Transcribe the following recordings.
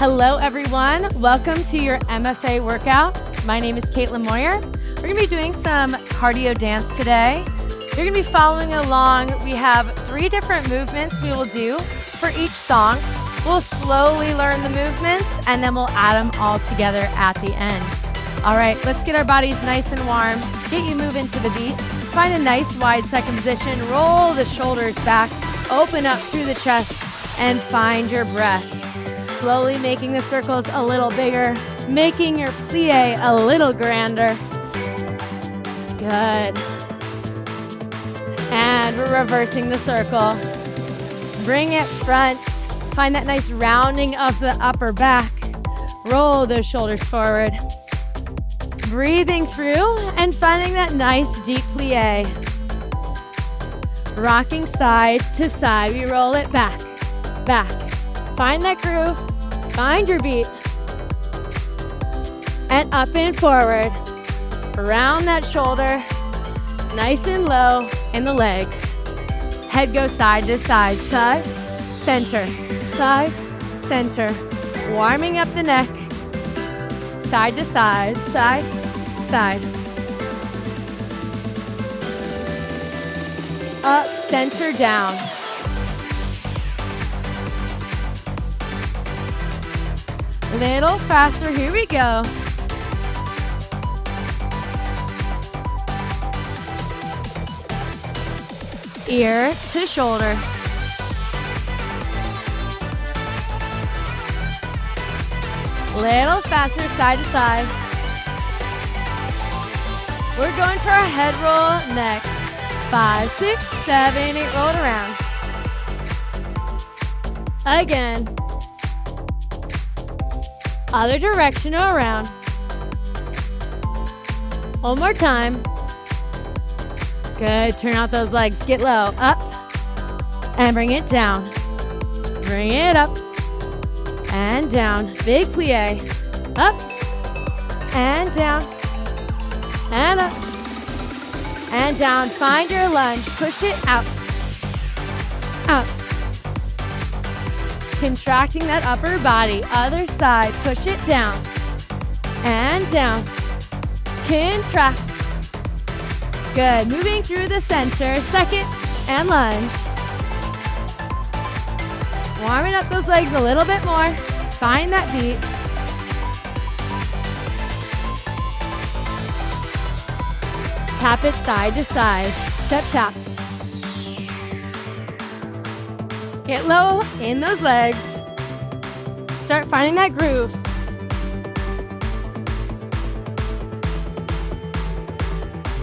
Hello, everyone. Welcome to your MFA workout. My name is Caitlin Moyer. We're going to be doing some cardio dance today. You're going to be following along. We have 3 different movements we will do for each song. We'll slowly learn the movements, and then we'll add them all together at the end. All right, let's get our bodies nice and warm. Get you moving to the beat. Find a nice wide second position. Roll the shoulders back. Open up through the chest and find your breath. Slowly making the circles a little bigger, making your plie a little grander. Good. And we're reversing the circle. Bring it front. Find that nice rounding of the upper back. Roll those shoulders forward. Breathing through and finding that nice deep plie. Rocking side to side. We roll it back, back. Find that groove. Find your beat. And up and forward. Round that shoulder. Nice and low in the legs. Head goes side to side. Side, center. Side, center. Warming up the neck. Side to side. Side, side. Up, center, down. Little faster, here we go. Ear to shoulder. Little faster, side to side. We're going for a head roll next. 5, 6, 7, 8, roll it around. Again. Other direction or around. One more time. Good, turn out those legs, get low, up, and bring it down. Bring it up, and down. Big plie, up, and down, and up, and down. Find your lunge, push it out, out. Contracting that upper body, other side, push it down, and down. Contract. Good, moving through the center, second, and lunge. Warming up those legs a little bit more. Find that beat. Tap it side to side. Step tap. Get low in those legs. Start finding that groove.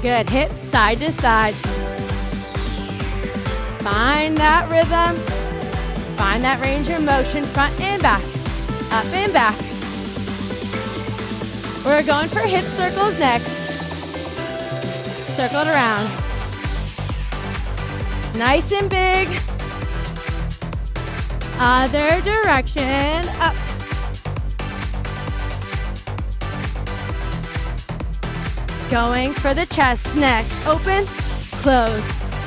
Good, hips side to side. Find that rhythm. Find that range of motion, front and back, up and back. We're going for hip circles next. Circle it around. Nice and big. Other direction, up. Going for the chest, neck, open, close,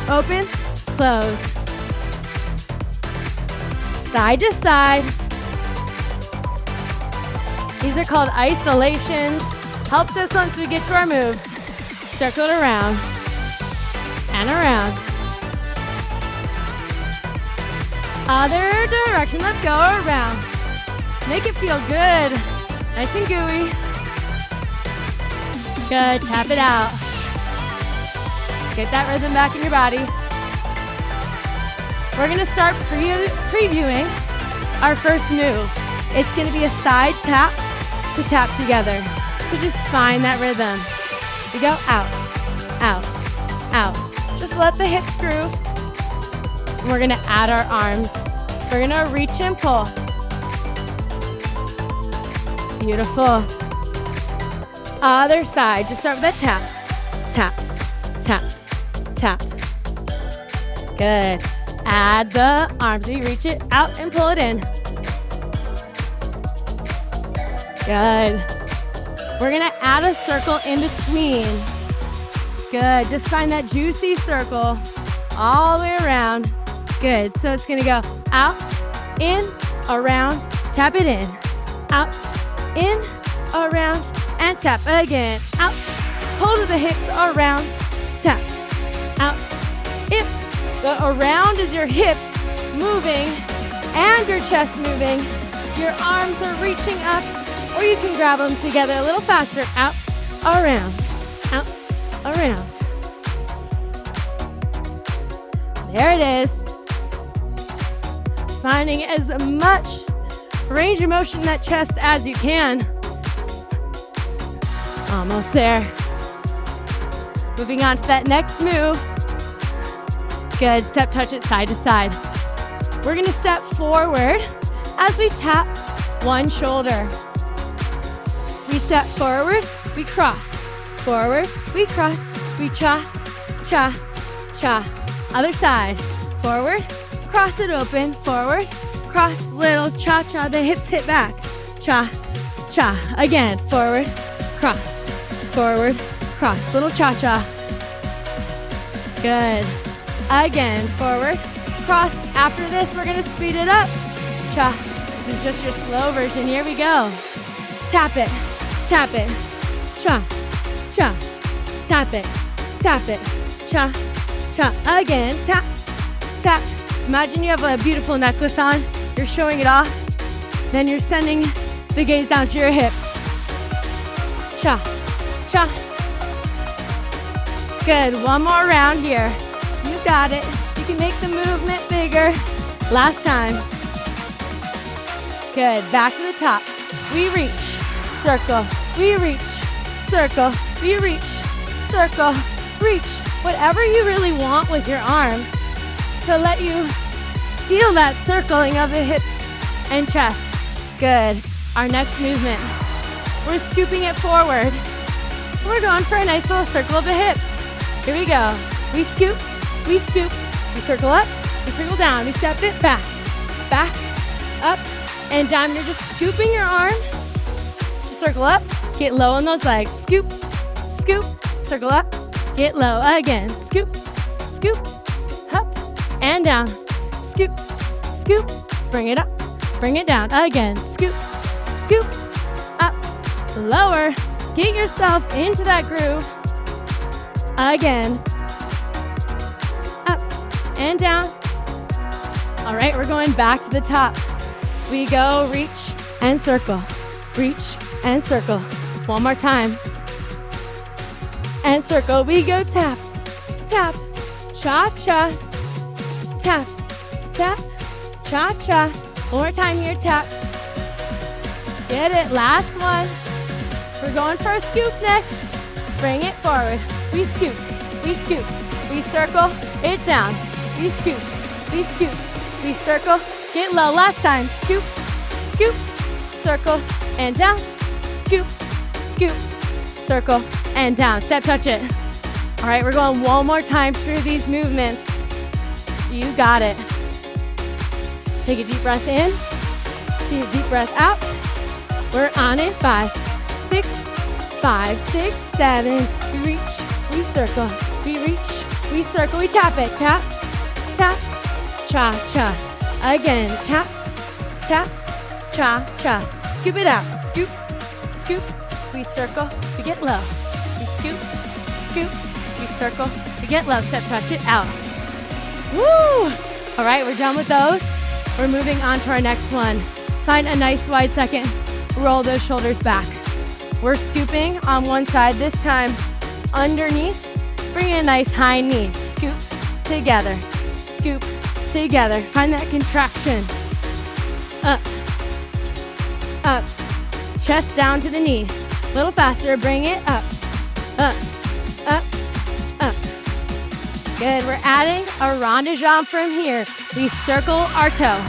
open, close. Side to side. These are called isolations. Helps us once we get to our moves. Circle it around and around. Other direction, let's go around. Make it feel good. Nice and gooey. Good, tap it out. Get that rhythm back in your body. We're gonna start previewing our first move. It's gonna be a side tap to tap together. So just find that rhythm. We go out, out, out. Just let the hips groove. We're gonna add our arms. We're gonna reach and pull. Beautiful. Other side, just start with a tap, tap, tap, tap. Good. Add the arms. We reach it out and pull it in. Good. We're gonna add a circle in between. Good. Just find that juicy circle all the way around. Good. So it's gonna go out, in, around, tap it in. out, in, around, and tap again. Out, hold of the hips, around, tap, out, in. The around is your hips moving and your chest moving. Your arms are reaching up, or you can grab them together a little faster. Out, around, out, around. There it is. Finding as much range of motion in that chest as you can. Almost there. Moving on to that next move. Good, step touch it side to side. We're gonna step forward as we tap one shoulder. We step forward, we cross. Forward, we cross, we cha, cha, cha. Other side, forward, cross it open, forward, cross, little cha-cha, the hips hit back. Cha, cha, again, forward, cross, little cha-cha. Good. Again, forward, cross. After this, we're gonna speed it up. Cha, this is just your slow version. Here we go. Tap it, cha, cha, tap it, cha, cha, again, tap, tap. Imagine you have a beautiful necklace on, you're showing it off, then you're sending the gaze down to your hips. Cha, cha. Good, one more round here. You got it. You can make the movement bigger. Last time. Good, back to the top. We reach, circle, we reach, circle, we reach, circle, reach. Whatever you really want with your arms to let you feel that circling of the hips and chest. Good. Our next movement, we're scooping it forward. We're going for a nice little circle of the hips. Here we go. We scoop, we circle up, we circle down, we step it back, up, and down. You're just scooping your arm to circle up, get low on those legs. Scoop, scoop, circle up, get low again. Scoop, scoop, up, and down. Scoop, scoop, bring it up, bring it down again. Scoop, scoop, up, lower. Get yourself into that groove. Again. Up and down. All right, we're going back to the top. We go reach and circle. Reach and circle. One more time. And circle. We go tap, tap, cha-cha, tap, tap, cha-cha. One more time here, tap. Get it, last one. We're going for a scoop next. Bring it forward. We scoop, we circle it down. We scoop, we circle, get low. Last time, scoop, scoop, circle, and down. Scoop, scoop, circle, and down. Step touch it. All right, we're going one more time through these movements. You got it. Take a deep breath in, take a deep breath out. We're on it. 5, 6, 5, 6, 7. We reach, we circle, we reach, we circle, we tap it. Tap, tap, cha, cha. Again, tap, tap, cha, cha. Scoop it out. Scoop, scoop, we circle, we get low. We scoop, scoop, we circle, we get low. Step touch it out. Woo! All right, we're done with those. We're moving on to our next one. Find a nice wide second. Roll those shoulders back. We're scooping on one side, this time underneath. Bring in a nice high knee. Scoop together. Scoop together. Find that contraction. Up. Up. Chest down to the knee. A little faster. Bring it up. Up. Up. Up. Good. We're adding a rond de jambe from here. We circle our toe.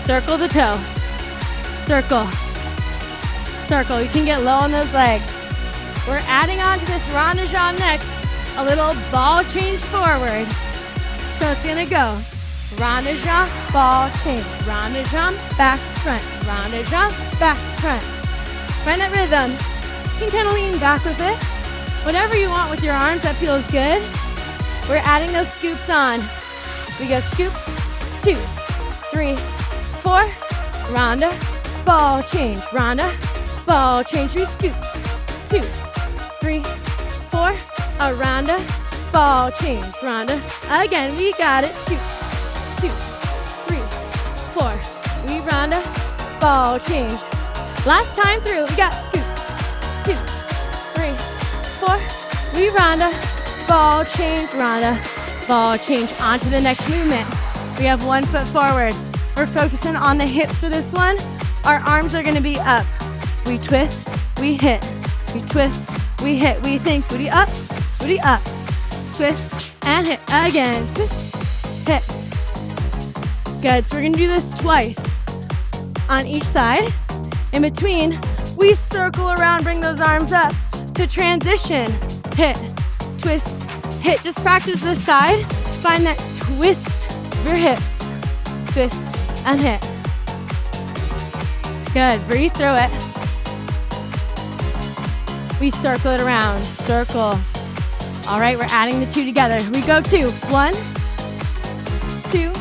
Circle the toe. Circle. Circle. You can get low on those legs. We're adding on to this rond de jambe next. A little ball change forward. So it's gonna go rond de jambe, ball change. Rond de jambe, back, front. Rond de jambe, back, front. Find that rhythm. You can kind of lean back with it. Whatever you want with your arms that feels good. We're adding those scoops on. We go scoop, 2, 3, 4, ronda, ball change, Rhonda, ball change, we scoop, 2, 3, 4, a Rhonda, ball change, Rhonda, again, we got it, scoop, 2, 3, 4, we Rhonda, ball change, last time through, we got scoop, 2, 3, 4, we Rhonda, ball change, Rhonda, ball change, on to the next movement. We have 1 foot forward. We're focusing on the hips for this one. Our arms are gonna be up. We twist, we hit. We twist, we hit. We think booty up, twist and hit. Again, twist, hit. Good, so we're gonna do this twice on each side. In between, we circle around, bring those arms up to transition. Hit, twist, hit. Just practice this side. Find that twist of your hips. Twist and hit. Good, breathe through it. We circle it around, circle. All right, we're adding the 2 together. We go 2, 1, 2,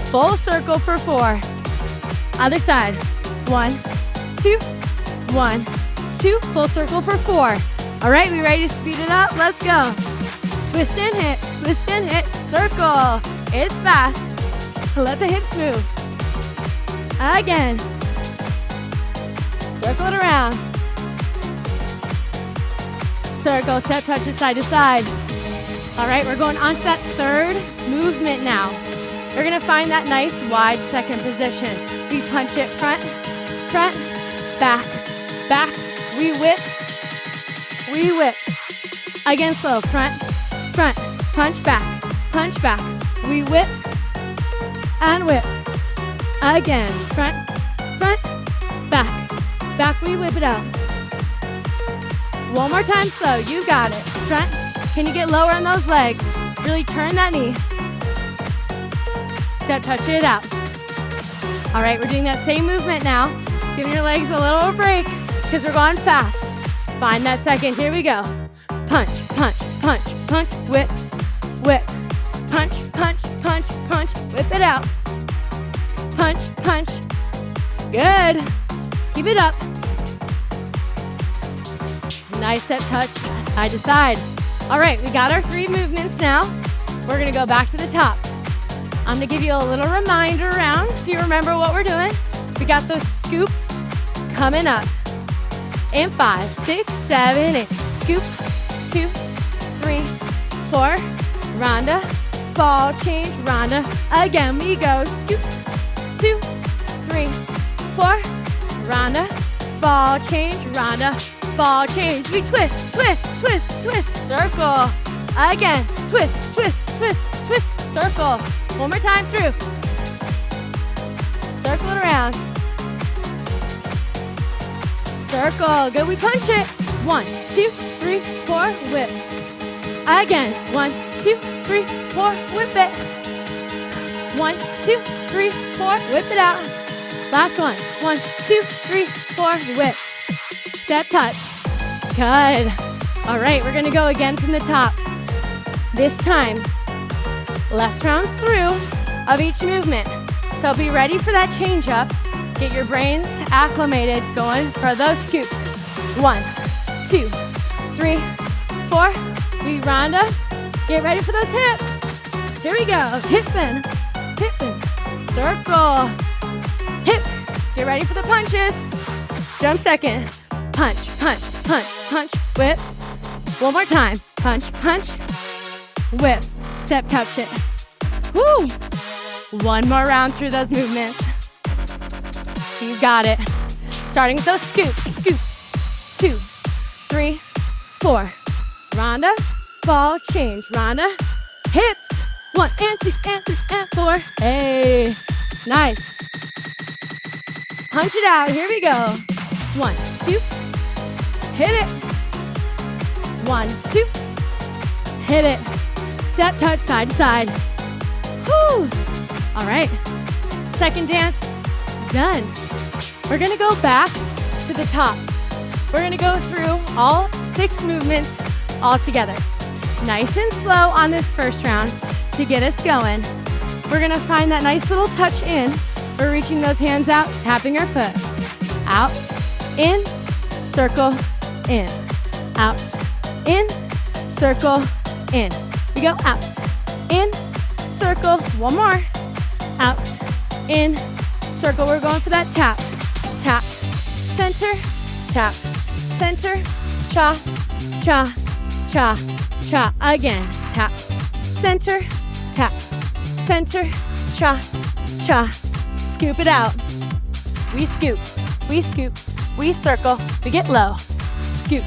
full circle for 4. Other side, 1, 2, 1, 2, full circle for 4. All right, we ready to speed it up? Let's go. Twist and hit, circle. It's fast. Let the hips move. Again. Circle it around. Circle, step, touch it side to side. All right, we're going on to that third movement now. We're gonna find that nice wide second position. We punch it front, back, back. We whip. Again, slow, front, punch back. We whip and whip. Again, front, back, we whip it out. One more time, slow, you got it. Front, can you get lower on those legs? Really turn that knee. Step, touch it out. All right, we're doing that same movement now. Give your legs a little break because we're going fast. Find that second, here we go. Punch, whip, punch, whip it out. Punch. Good. Keep it up. Nice step touch, side to side. All right, we got our 3 movements now. We're gonna go back to the top. I'm gonna give you a little reminder round so you remember what we're doing. We got those scoops coming up. In 5, 6, 7, 8. Scoop, 2, 3, 4. Rhonda, ball change, Rhonda. Again, we go. Scoop, 2, 3, 4. Rhonda, ball change, Rhonda, ball change. We twist, circle. Again, twist, circle. One more time through. Circle it around. Circle, good, we punch it. 1, 2, 3, 4, whip. Again, 1, 2, 3, 4, whip it. 1, 2, 3, 4, whip it out. Last one, 1, 2, 3, 4, whip. Step touch, good. All right, we're gonna go again from the top. This time, less rounds through of each movement. So be ready for that change up. Get your brains acclimated, going for those scoops. 1, 2, 3, 4. We Rhonda. Get ready for those hips. Here we go. Hippin'. Circle. Hip. Get ready for the punches. Jump second. Punch. Whip. One more time. Punch. Whip. Step touch it. Woo! One more round through those movements. You got it. Starting with those scoops. Scoop. 2, 3, 4. Rhonda. Ball change. Rhonda. Hips. 1 and 2 and 3 and 4. Hey. Nice. Punch it out. Here we go. 1, 2. Hit it. 1, 2. Hit it. Step touch side to side. Woo. All right. Second dance. Done. We're gonna go back to the top. We're gonna go through all 6 movements all together. Nice and slow on this first round to get us going. We're gonna find that nice little touch in We're reaching those hands out, tapping our foot. Out, in, circle, in. Out, in, circle, in. We go out, in, circle, one more. Out, in, circle. We're going for that tap. Tap, center, tap, center, cha, cha, cha, cha. Again, tap, center, tap, center, cha, cha. Scoop it out. We scoop, we scoop, we circle, we get low. Scoop,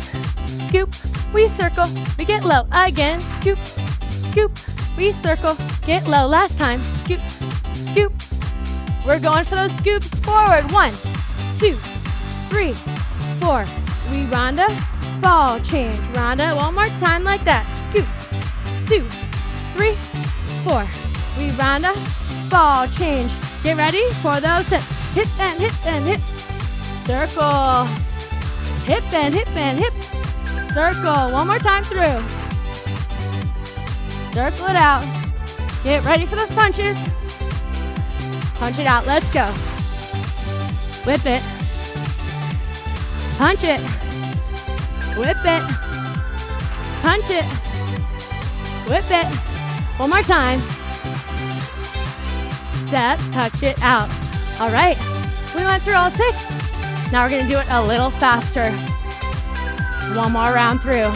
scoop, we circle, we get low. Again, scoop, scoop, we circle, get low. Last time, scoop, scoop. We're going for those scoops forward. 1, 2, 3, 4. We ronda, ball change, ronda. One more time like that. Scoop, 2, 3, 4. We ronda, ball change. Get ready for those hips. Hip and hip and hip. Circle. Hip and hip and hip. Circle. One more time through. Circle it out. Get ready for those punches. Punch it out. Let's go. Whip it. Punch it. Whip it. Punch it. Whip it. One more time. Step, touch it out. All right, we went through all 6. Now we're gonna do it a little faster. One more round through.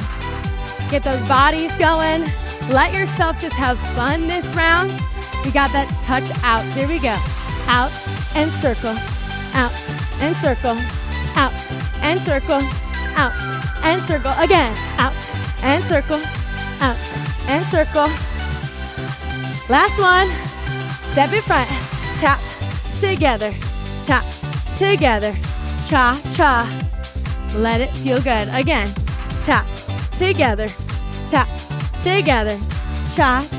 Get those bodies going. Let yourself just have fun this round. We got that touch out. Here we go. Out and circle, out and circle, out and circle, out and circle. Again, out and circle, out and circle. Last one. Step in front, tap, together, tap, together, cha, cha. Let it feel good. Again, tap, together, cha,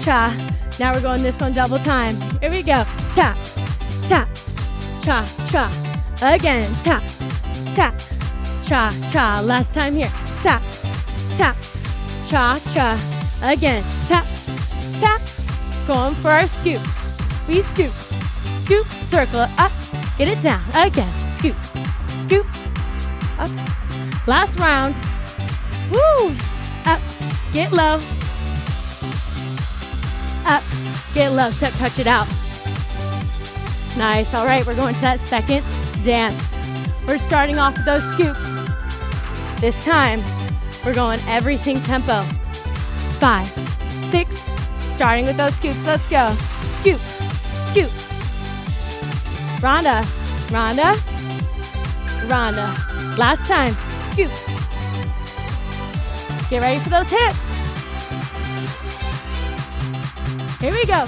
cha. Now we're going this one double time. Here we go. Tap, tap, cha, cha. Again, tap, tap, cha, cha. Last time here. Tap, tap, cha, cha. Again, tap, tap. Going for our scoops. We scoop, scoop, circle it up, get it down. Again, scoop, scoop, up. Last round. Woo! Up, get low. Up, get low. Step, touch it out. Nice. All right, we're going to that second dance. We're starting off with those scoops. This time, we're going everything tempo. 5, 6, starting with those scoops. Let's go. Scoop. Scoop. Ronda, ronda, ronda. Last time, scoop. Get ready for those hips. Here we go.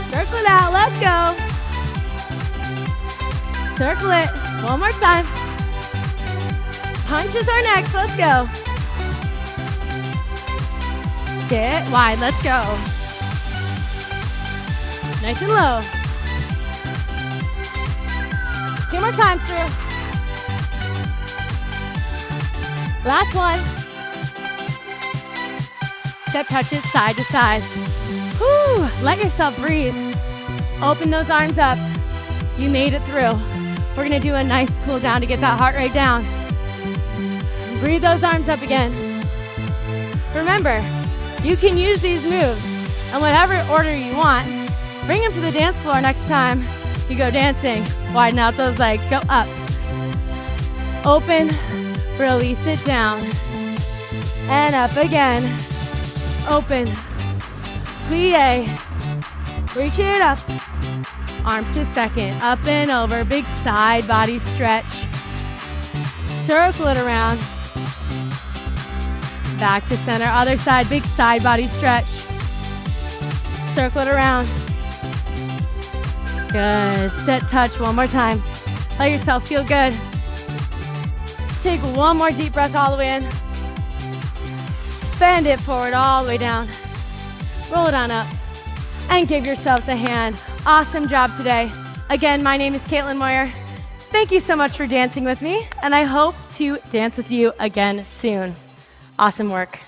Circle it out, let's go. Circle it, one more time. Punches are next, let's go. Get wide, let's go. Nice and low. 2 more times through. Last one. Step, touch it side to side. Whew, let yourself breathe. Open those arms up. You made it through. We're gonna do a nice cool down to get that heart rate down. Breathe those arms up again. Remember, you can use these moves in whatever order you want. Bring them to the dance floor next time you go dancing. Widen out those legs, go up. Open, release it down. And up again. Open, plie. Reach it up. Arms to second, up and over. Big side body stretch. Circle it around. Back to center, other side, big side body stretch. Circle it around. Good, step touch one more time. Let yourself feel good. Take one more deep breath all the way in. Bend it forward all the way down. Roll it on up and give yourselves a hand. Awesome job today. Again, my name is Caitlin Moyer. Thank you so much for dancing with me, and I hope to dance with you again soon. Awesome work.